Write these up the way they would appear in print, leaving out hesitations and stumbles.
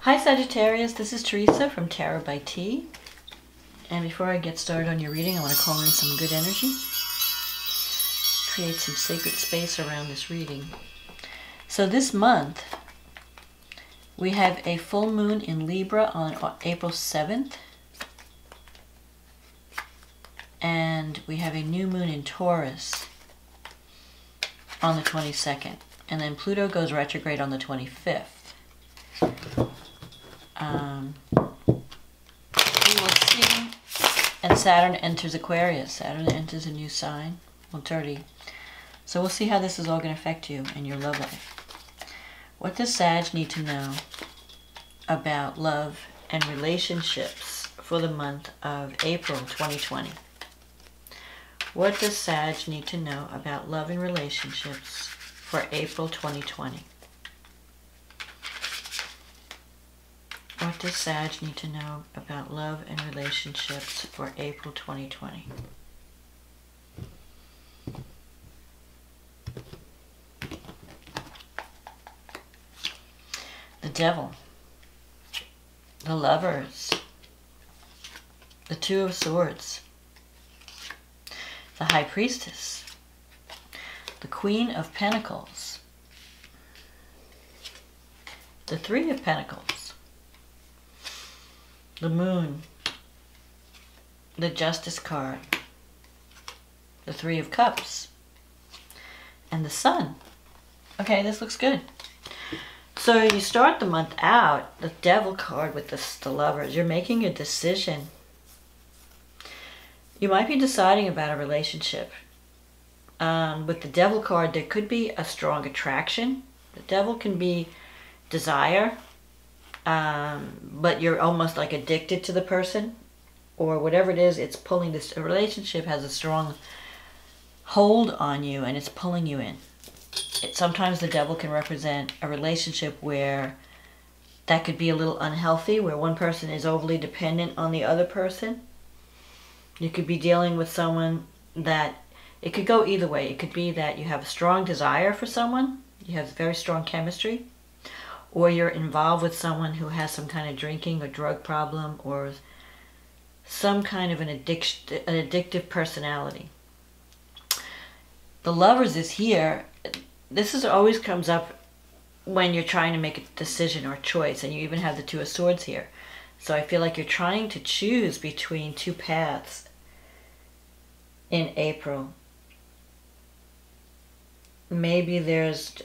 Hi Sagittarius, this is Teresa from Tarot by T. And before I get started on your reading, I want to call in some good energy. Create some sacred space around this reading. So this month, we have a full moon in Libra on April 7th. And we have a new moon in Taurus on the 22nd. And then Pluto goes retrograde on the 25th. We will see. And Saturn enters Aquarius. Saturn enters a new sign. Well, 30. So we'll see how this is all going to affect you and your love life. What does Sag need to know about love and relationships for the month of April 2020? What does Sag need to know about love and relationships for April 2020? What does Sag need to know about love and relationships for April 2020? The Devil, the Lovers, the Two of Swords, the High Priestess, the Queen of Pentacles, the Three of Pentacles, the Moon, the Justice card, the Three of Cups, and the Sun. Okay, this looks good. So you start the month out, the Devil card with the Lovers. You're making a decision. You might be deciding about a relationship. With the Devil card, there could be a strong attraction. The Devil can be desire, but you're almost like addicted to the person, or whatever it is, it's pulling this. A relationship has a strong hold on you and it's pulling you in. Sometimes the Devil can represent a relationship where that could be a little unhealthy, where one person is overly dependent on the other person. You could be dealing with someone that, it could go either way. It could be that you have a strong desire for someone, you have very strong chemistry, or you're involved with someone who has some kind of drinking or drug problem, or some kind of an addictive personality. The Lovers is here. This is always comes up when you're trying to make a decision or a choice, and you even have the Two of Swords here. So I feel like you're trying to choose between two paths in April. Maybe there's,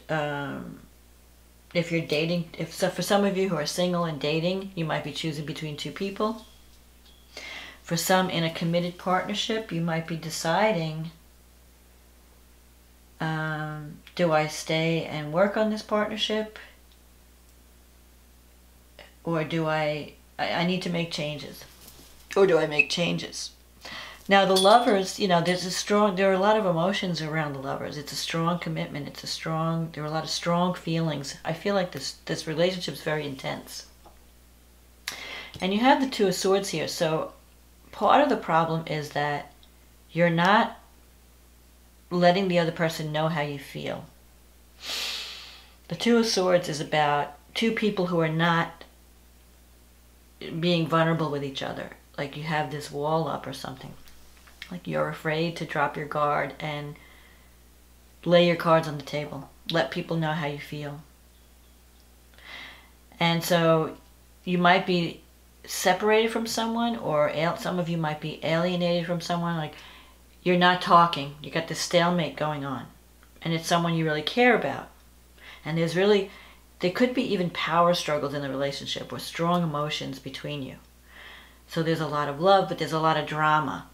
if you're dating, for some of you who are single and dating, you might be choosing between two people. For some in a committed partnership, you might be deciding, do I stay and work on this partnership? Or do I need to make changes? Or do I make changes? Now the Lovers, you know, there are a lot of emotions around the Lovers. It's a strong commitment. There are a lot of strong feelings. I feel like this relationship is very intense. And you have the Two of Swords here. So part of the problem is that you're not letting the other person know how you feel. The Two of Swords is about two people who are not being vulnerable with each other. Like you have this wall up or something. Like you're afraid to drop your guard and lay your cards on the table. Let people know how you feel. And so you might be separated from someone, or some of you might be alienated from someone. Like you're not talking. You got this stalemate going on. And it's someone you really care about. And there could be even power struggles in the relationship or strong emotions between you. So there's a lot of love, but there's a lot of drama.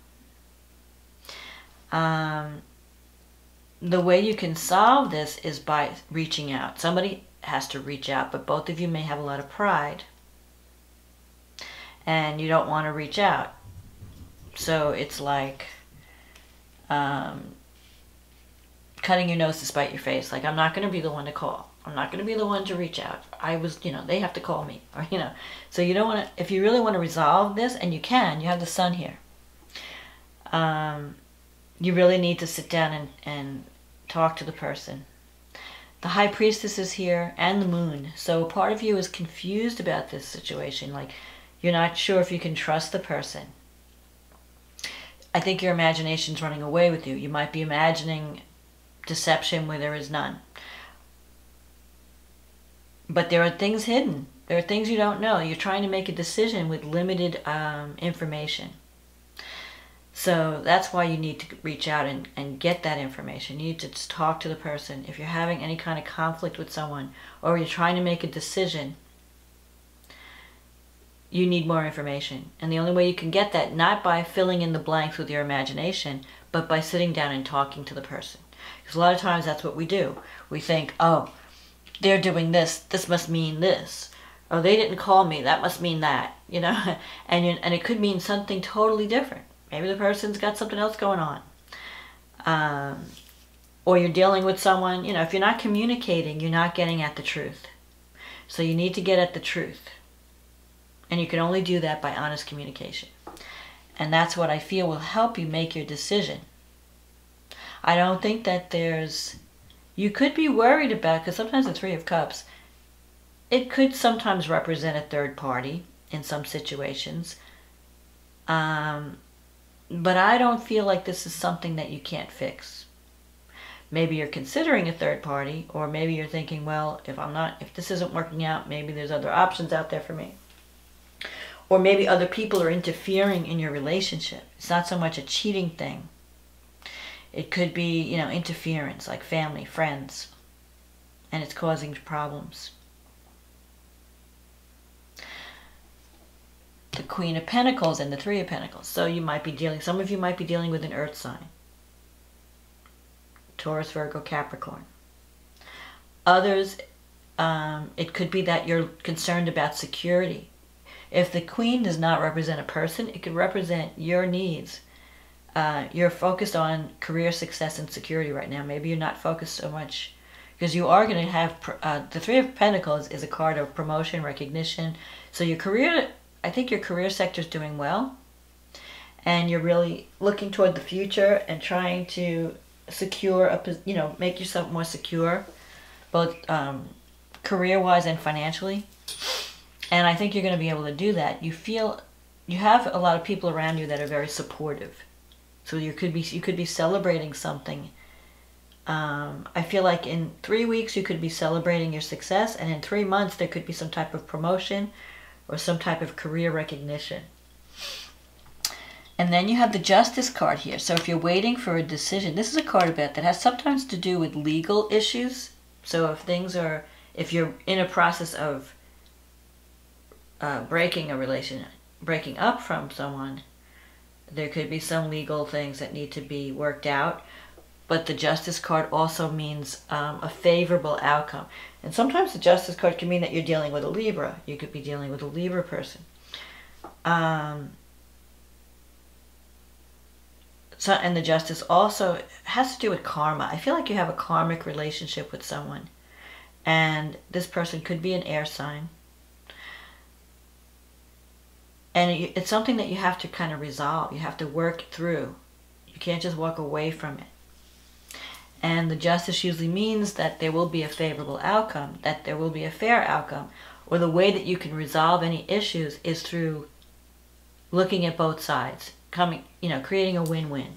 The way you can solve this is by reaching out. Somebody has to reach out, but both of you may have a lot of pride. And you don't want to reach out. So it's like cutting your nose to spite your face. Like, I'm not going to be the one to call. I'm not going to be the one to reach out. They have to call me. Or, So you don't want to, if you really want to resolve this, and you have the Sun here. You really need to sit down and talk to the person. The High Priestess is here and the Moon. So part of you is confused about this situation. Like, you're not sure if you can trust the person. I think your imagination's running away with you. You might be imagining deception where there is none. But there are things hidden. There are things you don't know. You're trying to make a decision with limited information. So that's why you need to reach out and get that information. You need to just talk to the person. If you're having any kind of conflict with someone, or you're trying to make a decision, you need more information. And the only way you can get that, not by filling in the blanks with your imagination, but by sitting down and talking to the person. Because a lot of times that's what we do. We think, oh, they're doing this, this must mean this. Oh, they didn't call me, that must mean that, you know. And it could mean something totally different. Maybe the person's got something else going on. Or you're dealing with someone, you know, if you're not communicating, you're not getting at the truth. So you need to get at the truth. And you can only do that by honest communication. And that's what I feel will help you make your decision. I don't think that you could be worried about, because sometimes the Three of Cups, it could sometimes represent a third party in some situations. But I don't feel like this is something that you can't fix. Maybe you're considering a third party, or maybe you're thinking, well, if this isn't working out, maybe there's other options out there for me. Or maybe other people are interfering in your relationship. It's not so much a cheating thing. It could be, you know, interference, like family, friends, and it's causing problems. The Queen of Pentacles and the Three of Pentacles. So some of you might be dealing with an earth sign. Taurus, Virgo, Capricorn. Others, it could be that you're concerned about security. If the Queen does not represent a person, it could represent your needs. You're focused on career success and security right now. Maybe you're not focused so much, because you are going to have, the Three of Pentacles is a card of promotion, recognition. So your career, I think your career sector is doing well. And you're really looking toward the future and trying to secure, make yourself more secure, both career-wise and financially. And I think you're going to be able to do that. You have a lot of people around you that are very supportive. So you could be celebrating something. I feel like in 3 weeks you could be celebrating your success, and in 3 months there could be some type of promotion or some type of career recognition. And then you have the Justice card here. So if you're waiting for a decision, this is a card that has sometimes to do with legal issues. So if you're in a process of breaking up from someone, there could be some legal things that need to be worked out. But the Justice card also means a favorable outcome. And sometimes the Justice card can mean that you're dealing with a Libra. You could be dealing with a Libra person. And the Justice also has to do with karma. I feel like you have a karmic relationship with someone. And this person could be an air sign. And it's something that you have to kind of resolve. You have to work through. You can't just walk away from it. And the Justice usually means that there will be a favorable outcome, that there will be a fair outcome. Or the way that you can resolve any issues is through looking at both sides, creating a win-win.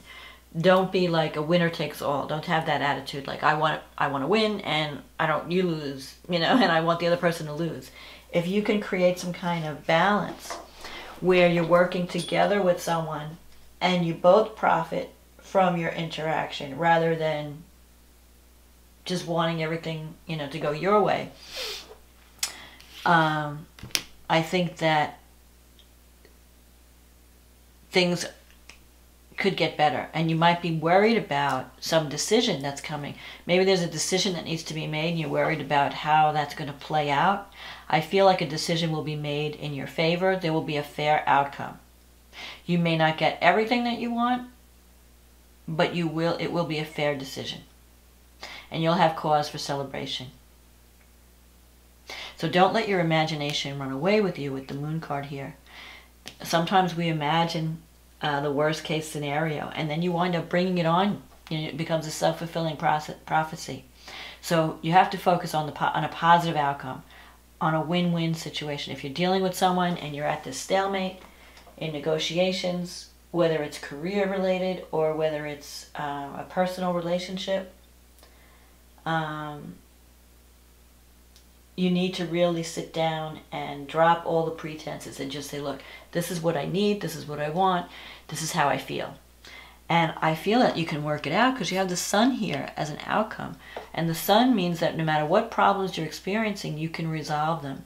Don't be like a winner takes all. Don't have that attitude like I want to win and you lose, and I want the other person to lose. If you can create some kind of balance where you're working together with someone and you both profit from your interaction rather than just wanting everything, to go your way. I think that things could get better, and you might be worried about some decision that's coming. Maybe there's a decision that needs to be made and you're worried about how that's going to play out. I feel like a decision will be made in your favor. There will be a fair outcome. You may not get everything that you want, but it will be a fair decision. And you'll have cause for celebration. So don't let your imagination run away with you with the Moon card here. Sometimes we imagine the worst case scenario, and then you wind up bringing it on. It becomes a self-fulfilling prophecy. So you have to focus on on a positive outcome, on a win-win situation. If you're dealing with someone and you're at this stalemate in negotiations, whether it's career related or whether it's a personal relationship, you need to really sit down and drop all the pretenses and just say, look, this is what I need, this is what I want, this is how I feel. And I feel that you can work it out because you have the sun here as an outcome. And the sun means that no matter what problems you're experiencing, you can resolve them.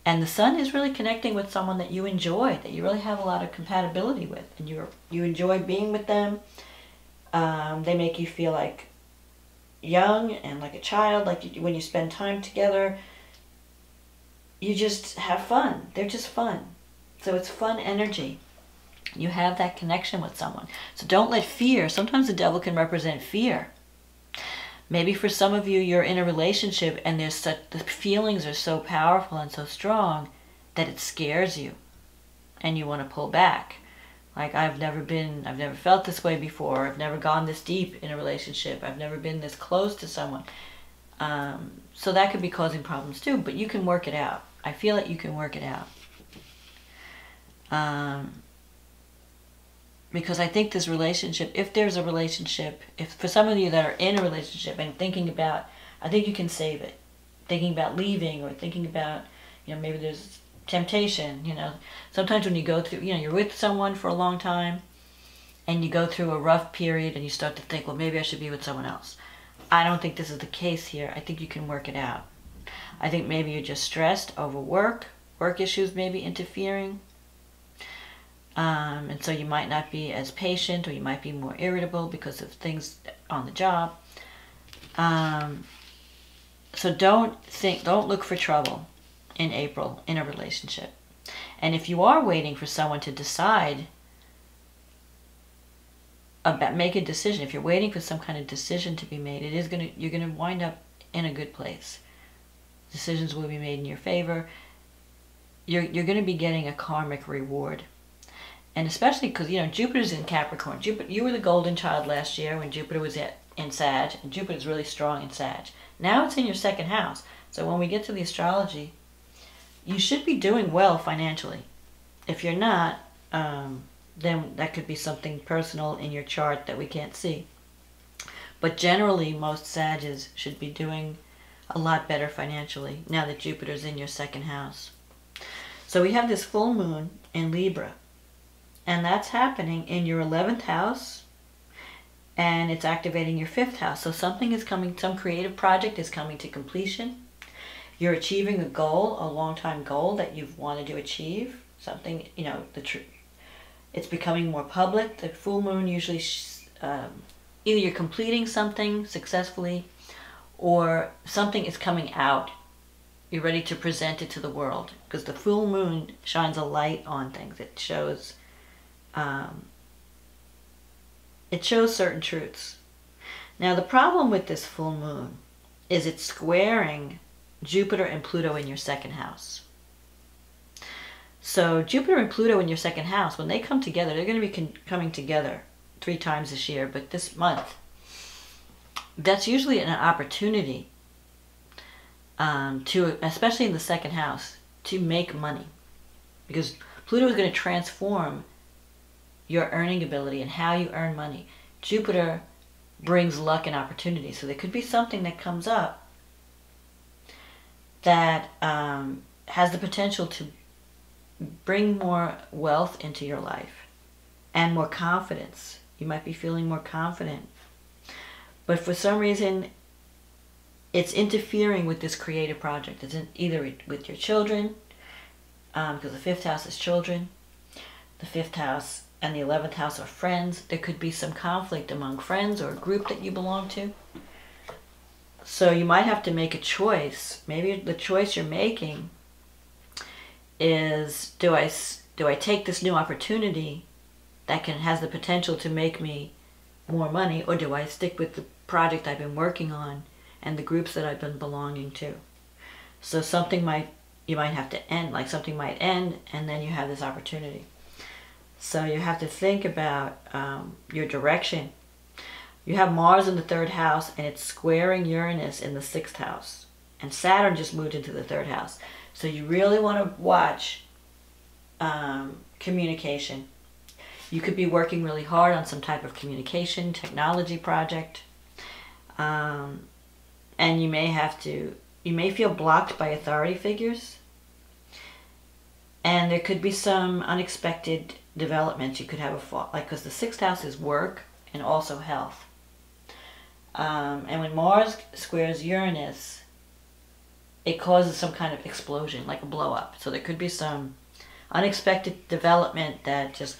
And the sun is really connecting with someone that you enjoy, that you really have a lot of compatibility with. And you enjoy being with them. They make you feel like young and like a child, like when you spend time together. You just have fun. They're just fun. So it's fun energy. You have that connection with someone. So don't let fear, sometimes the devil can represent fear. Maybe for some of you, you're in a relationship and the feelings are so powerful and so strong that it scares you and you want to pull back. Like, I've never felt this way before. I've never gone this deep in a relationship. I've never been this close to someone. So that could be causing problems too, but you can work it out. I feel that you can work it out. Because I think this relationship, if there's a relationship, if for some of you that are in a relationship and thinking about, I think you can save it. Thinking about leaving or thinking about, maybe there's temptation, Sometimes when you go through, you're with someone for a long time and you go through a rough period and you start to think, well, maybe I should be with someone else. I don't think this is the case here. I think you can work it out. I think maybe you're just stressed over work issues maybe interfering. And so you might not be as patient, or you might be more irritable because of things on the job. So don't look for trouble in April in a relationship. And if you are waiting for someone to decide make a decision, if you're waiting for some kind of decision to be made, you're gonna wind up in a good place. Decisions will be made in your favor. You're gonna be getting a karmic reward. And especially because, Jupiter's in Capricorn. You were the golden child last year when Jupiter was in Sag, and Jupiter's really strong in Sag. Now it's in your second house. So when we get to the astrology, you should be doing well financially. If you're not, then that could be something personal in your chart that we can't see. But generally, most Sages should be doing a lot better financially now that Jupiter's in your second house. So we have this full moon in Libra. And that's happening in your 11th house, and it's activating your 5th house. So something is coming, some creative project is coming to completion. You're achieving a goal, a long-time goal that you've wanted to achieve. Something, it's becoming more public. The full moon usually, either you're completing something successfully, or something is coming out. You're ready to present it to the world, because the full moon shines a light on things. It shows certain truths. Now the problem with this full moon is it's squaring Jupiter and Pluto in your second house. So Jupiter and Pluto in your second house, when they come together, they're going to be coming together 3 times this year, but this month, that's usually an opportunity to, especially in the second house, to make money. Because Pluto is going to transform your earning ability and how you earn money. Jupiter brings luck and opportunity. So there could be something that comes up that has the potential to bring more wealth into your life and more confidence. You might be feeling more confident. But for some reason, it's interfering with this creative project. It's either with your children, because the 5th house is children. The 5th house and the 11th house are friends. There could be some conflict among friends or a group that you belong to. So you might have to make a choice. Maybe the choice you're making is, do I take this new opportunity that has the potential to make me more money, or do I stick with the project I've been working on and the groups that I've been belonging to? So you might have to end, like something might end, and then you have this opportunity. So you have to think about your direction. You have Mars in the 3rd house, and it's squaring Uranus in the 6th house. And Saturn just moved into the 3rd house. So you really want to watch communication. You could be working really hard on some type of communication, technology project. And you may feel blocked by authority figures. And there could be some unexpected developments. You could have a fall, like, because the 6th house is work and also health. And when Mars squares Uranus, it causes some kind of explosion, like a blow up. So there could be some unexpected development that just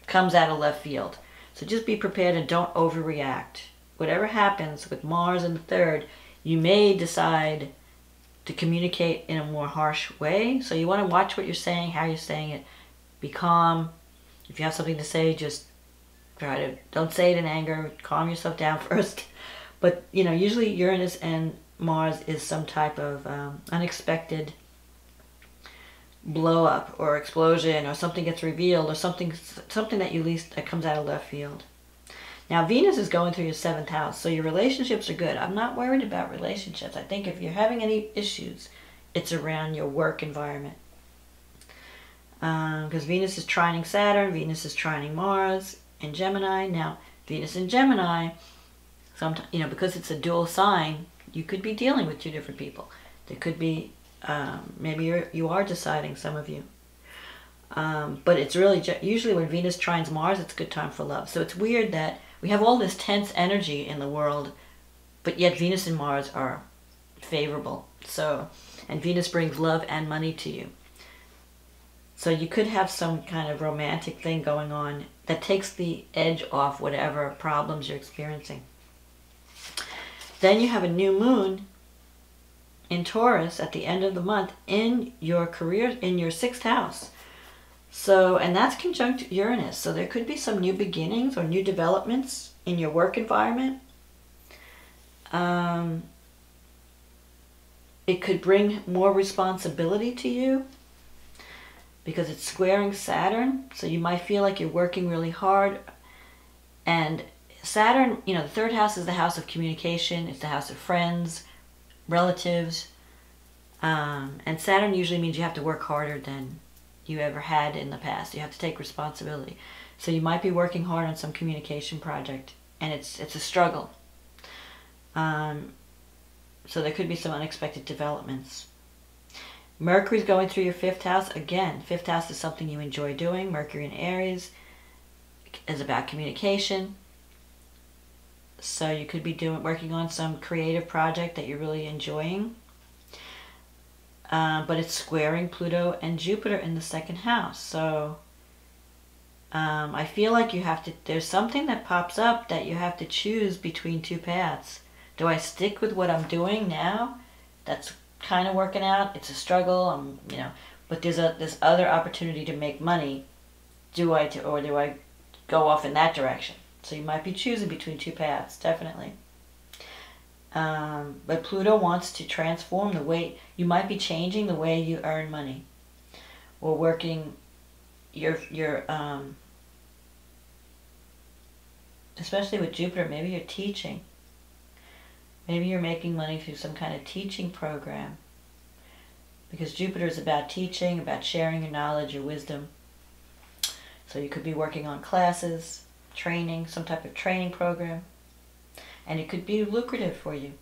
comes out of left field. So just be prepared and don't overreact. Whatever happens with Mars in the 3rd, you may decide to communicate in a more harsh way. So you want to watch what you're saying, how you're saying it. Be calm. If you have something to say, just don't say it in anger. Calm yourself down first. But, you know, usually Uranus and Mars is some type of unexpected blow up or explosion, or something gets revealed, or something that comes out of left field. Now Venus is going through your 7th house, so your relationships are good. I'm not worried about relationships. I think if you're having any issues, it's around your work environment. Because Venus is trining Saturn, Venus is trining Mars in Gemini. Now Venus in Gemini, sometimes, you know, because it's a dual sign, you could be dealing with 2 different people. There could be, maybe you are deciding, some of you. But it's really, usually when Venus trines Mars, it's a good time for love. So it's weird that we have all this tense energy in the world, but yet Venus and Mars are favorable. So, and Venus brings love and money to you. So you could have some kind of romantic thing going on that takes the edge off whatever problems you're experiencing. Then you have a new moon in Taurus at the end of the month in your career, in your 6th house. So, and that's conjunct Uranus. So there could be some new beginnings or new developments in your work environment. It could bring more responsibility to you because it's squaring Saturn. So you might feel like you're working really hard. And Saturn, you know, the 3rd house is the house of communication. It's the house of friends, relatives. And Saturn usually means you have to work harder than you ever had in the past. You have to take responsibility. So you might be working hard on some communication project, and it's a struggle. So there could be some unexpected developments. Mercury's going through your 5th house. Again, 5th house is something you enjoy doing. Mercury in Aries is about communication. So you could be working on some creative project that you're really enjoying. But it's squaring Pluto and Jupiter in the 2nd house. So I feel like there's something that pops up that you have to choose between 2 paths. Do I stick with what I'm doing now? That's kind of working out. It's a struggle, you know, but there's this other opportunity to make money. Do I go off in that direction? So you might be choosing between 2 paths, definitely. But Pluto wants to transform the way, you might be changing the way you earn money, or working especially with Jupiter, maybe you're teaching. Maybe you're making money through some kind of teaching program, because Jupiter is about teaching, about sharing your knowledge, your wisdom. So you could be working on classes, training, some type of training program. And it could be lucrative for you.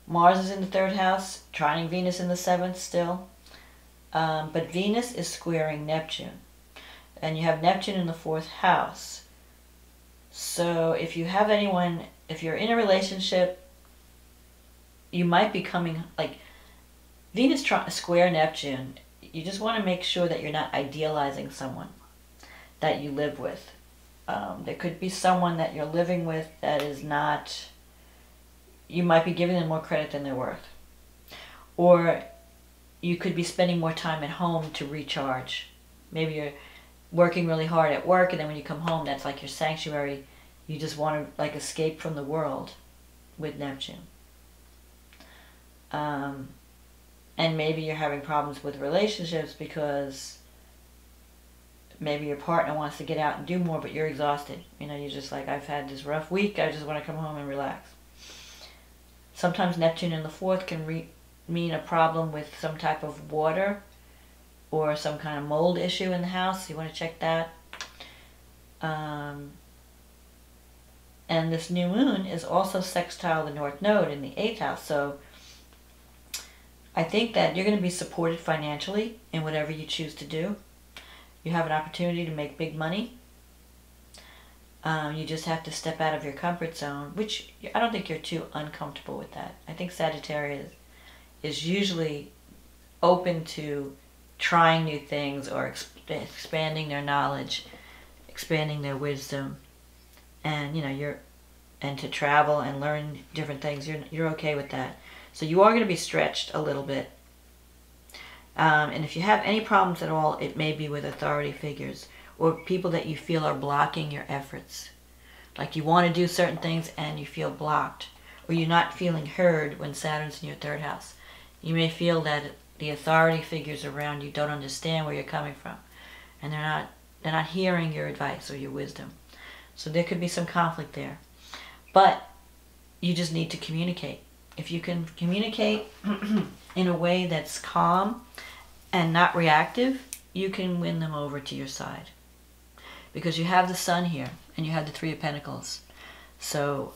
Mars is in the 3rd house, trining Venus in the 7th still. But Venus is squaring Neptune. And you have Neptune in the 4th house. So if you have anyone, if you're in a relationship, you might be coming, like, Venus square Neptune. You just want to make sure that you're not idealizing someone that you live with. There could be someone that you're living with that is not, you might be giving them more credit than they're worth. Or you could be spending more time at home to recharge. Maybe you're working really hard at work, and then when you come home, that's like your sanctuary. You just want to, like, escape from the world with Neptune. And maybe you're having problems with relationships because maybe your partner wants to get out and do more, but you're exhausted. You know, you're just like, I've had this rough week, I just want to come home and relax. Sometimes Neptune in the 4th can mean a problem with some type of water or some kind of mold issue in the house. You want to check that. And this new moon is also sextile the North Node in the 8th house. So I think that you're going to be supported financially in whatever you choose to do. You have an opportunity to make big money. You just have to step out of your comfort zone, which I don't think you're too uncomfortable with that. I think Sagittarius is usually open to trying new things or expanding their knowledge, expanding their wisdom, and and to travel and learn different things. You're okay with that. So you are going to be stretched a little bit. And if you have any problems at all, it may be with authority figures or people that you feel are blocking your efforts. Like you want to do certain things and you feel blocked, or you're not feeling heard when Saturn's in your 3rd house. You may feel that the authority figures around you don't understand where you're coming from, and they're not hearing your advice or your wisdom. So there could be some conflict there. But you just need to communicate. If you can communicate in a way that's calm and not reactive, you can win them over to your side. Because you have the Sun here, and you have the 3 of Pentacles. So,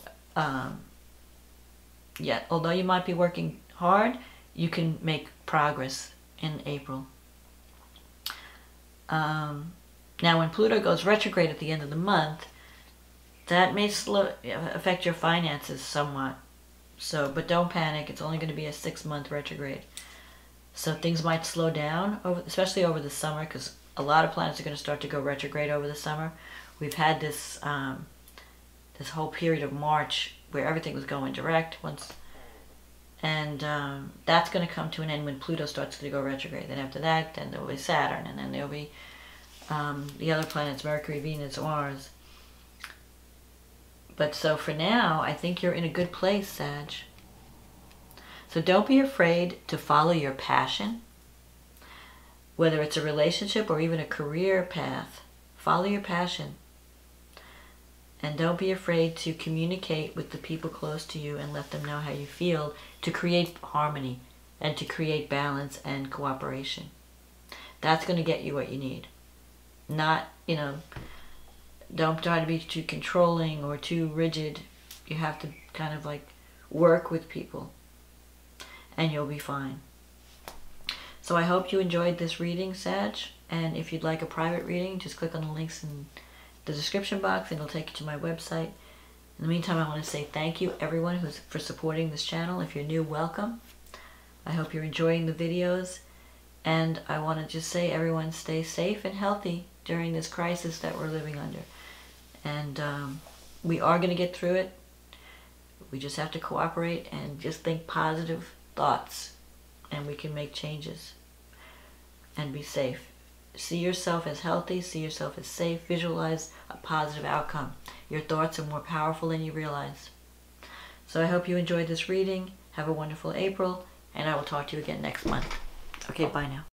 yeah, although you might be working hard, you can make progress in April. Now, when Pluto goes retrograde at the end of the month, that may affect your finances somewhat. So, but don't panic. It's only going to be a 6-month retrograde. So things might slow down, especially over the summer, because a lot of planets are going to start to go retrograde over the summer. We've had this this whole period of March where everything was going direct and that's going to come to an end when Pluto starts to go retrograde. Then after that, then there will be Saturn, and then there will be the other planets, Mercury, Venus, Mars. But so for now, I think you're in a good place, Sag. So don't be afraid to follow your passion. Whether it's a relationship or even a career path, follow your passion. And don't be afraid to communicate with the people close to you and let them know how you feel, to create harmony and to create balance and cooperation. That's going to get you what you need. Not, don't try to be too controlling or too rigid. You have to kind of like work with people and you'll be fine. So I hope you enjoyed this reading, Sag. And if you'd like a private reading, just click on the links in the description box and it'll take you to my website. In the meantime, I want to say thank you everyone for supporting this channel. If you're new, welcome. I hope you're enjoying the videos. And I want to just say everyone stay safe and healthy during this crisis that we're living under. And we are going to get through it. We just have to cooperate and just think positive thoughts. And we can make changes and be safe. See yourself as healthy, see yourself as safe, visualize a positive outcome. Your thoughts are more powerful than you realize. So I hope you enjoyed this reading. Have a wonderful April, and I will talk to you again next month. Okay, bye now.